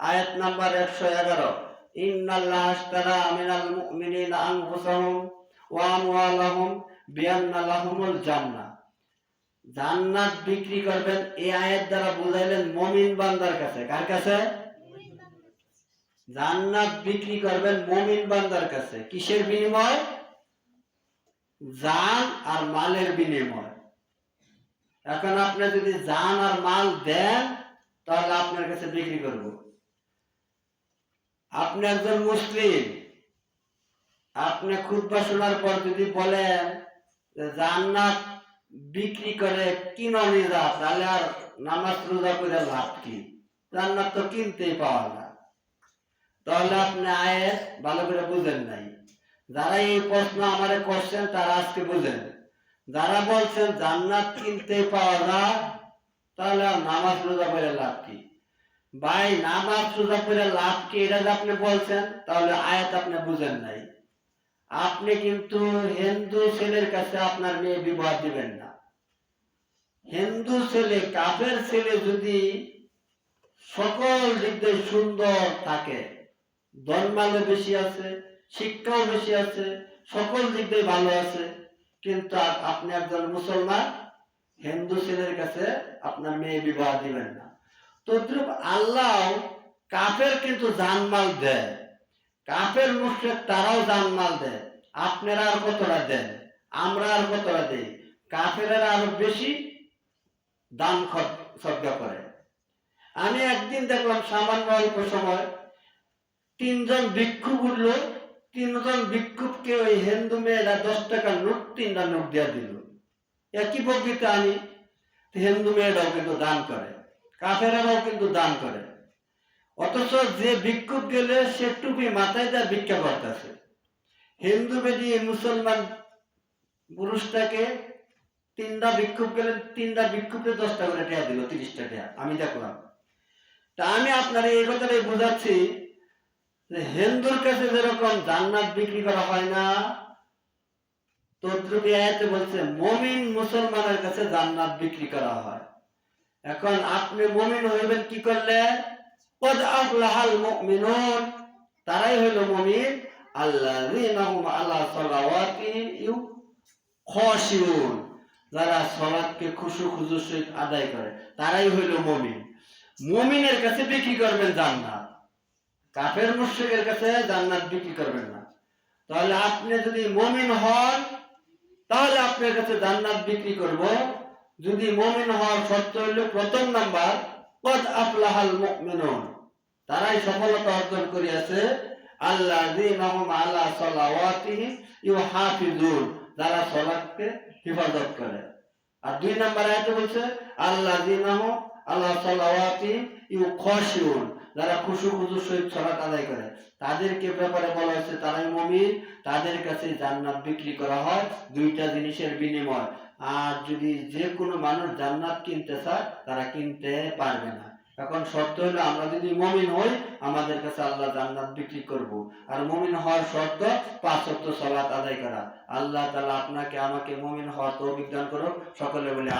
আয়াত নাম্বার 111, ইন্নাল্লাহা আশতারা মিনাল মুমিনিনা আনফুসাহুম ওয়া আমওয়ালাহুম বিআন্না লাহুমুল জান্নাহ। জান্নাত বিক্রি করবেন, এই আয়াত দ্বারা বুঝাইলেন মুমিন বান্দার কাছে। কার কাছে? জান্নাত বিক্রি করবেন মুমিন বান্দার কাছে। কিসের বিনিময়? জান আর মালের বিনিময়। এখন আপনি যদি জান আর মাল দেন তাহলে আপনার কাছে বিক্রি করব। আপনি একজন মুসলিম, আপনি খুতবা শোনার পর যদি বলেন যে জান্নাত বিক্রি করে কিনো নিয়ে, তাহলে আর নামাজ রোজা করে লাভ কি? জান্নাত তো কিনতেই পাওয়া না। তাহলে আপনি আয়াত ভালো করে বুঝেন নাই। যারা এই প্রশ্ন আমারে করছেন তারা আজকে বুঝেন। যারা বলছেন জান্নাত কিনতে পাওয়া যায়, তাহলে নামাজ রোজা করে লাভ কি? ভাই, নামাজ রোজা করে লাভ কি এটা যে আপনি বলছেন, তাহলে আয়াত আপনি বুঝেন নাই। আপনি কিন্তু হিন্দু ছেলের কাছে আপনার মেয়ে বিবাহ দিবেন না। হিন্দু ছেলে, কাফের ছেলে যদি সকল দিক দিয়ে সুন্দর থাকে, ধর্মালো বেশি আছে, শিক্ষাও বেশি আছে, সকল দিক দিয়ে ভালো আছে, কিন্তু আপনি একজন মুসলমান, হিন্দু ছেলের কাছে আপনার মেয়ে বিবাহ দিবেন না। তদ্রূপ আল্লাহ কাফের কিন্তু জানমাল দেয়, কাফের মুশরিক তারাও জানমাল দেয়। আপনারা আর কতটা দেন, আমরা আর কতটা দেই? কাফেরা আরো বেশি দান সদকা করে। আমি একদিন দেখলাম সামান্য অল্প সময় 3 জন ভিক্ষুক উঠলো, 3 জন ভিক্ষুককে ওই হিন্দু মেয়েরা 10 টাকার নোট 3টা নোট দিয়ে দিল। একই বক্তৃতা আমি, হিন্দু মেয়েরাও কিন্তু দান করে, কাফেরাও কিন্তু দান করে। অথচ যে ভিক্ষুক গেলে সে টুপি মাথায় দিয়ে ভিক্ষা করতেছে। হিন্দু বেদি মুসলমান পুরুষটাকে 3টা ভিক্ষুক গেলে 3টা ভিক্ষুককে 10 টাকা করে টাকা দিল, 30 টাকা আমি দেখলাম। তা আমি আপনার এই কথাটাই বোঝাচ্ছি যে হিন্দুর কাছে যেরকম জান্নাত বিক্রি করা হয় না, তদ্রূপ আয়াতে বলছে মুমিন মুসলমানের কাছে জান্নাত বিক্রি করা হয়। এখন আপনি মুমিন হইবেন কি করলে? কদ আফলাহাল মুমিনুন, তারাই হইল মুমিন আল্লাযীনা হুম আলা সালাওয়াতিহিম ইউখাশিউন, যারা সালাতকে খুশু খুজুর সহিত আদায় করে, তারাই হইল মুমিন। মুমিনের কাছে বিক্রি করবেন জান্নাত, কাফের মুশরিকের কাছে জান্নাত বিক্রি করবেন না। তাহলে আপনি যদি মুমিন হন তাহলে আপনার কাছে জান্নাত বিক্রি করব। যদি মুমিন হওয়ার শর্ত হইল প্রথম নাম্বার কদ আফলাহাল মুমিনুন, তারাই সফলতা অর্জন করিয়াছে, আল্লাযীনা হুম আলা সালাওয়াতিহিম ইউহাফিজুন, যারা সালাতকে হিফাজত করে। আর 2 নাম্বার আয়াতে বলছে আল্লাযীনা হুম আলা সালাওয়াতিহিম ইউখাশিউন, যারা খুশু খুজুর সহিত সালাত আদায় করে, তাদেরকে ব্যাপারে বলা হয়েছে তারাই মুমিন, তাদের কাছে জান্নাত বিক্রি করা হয় 2টা জিনিসের বিনিময়। আর যদি যে কোনো মানুষ জান্নাত কিনতে চায় তারা কিনতে পারবে না। এখন শর্ত হলো আমরা যদি মুমিন হই আমাদের কাছে আল্লাহ জান্নাত বিক্রি করব। আর মুমিন হওয়ার শর্ত 5 ওয়াক্ত সালাত আদায় করা। আল্লাহ তাআলা আপনাকে আমাকে মুমিন হওয়ার তৌফিক দান করুন। সকলে বলে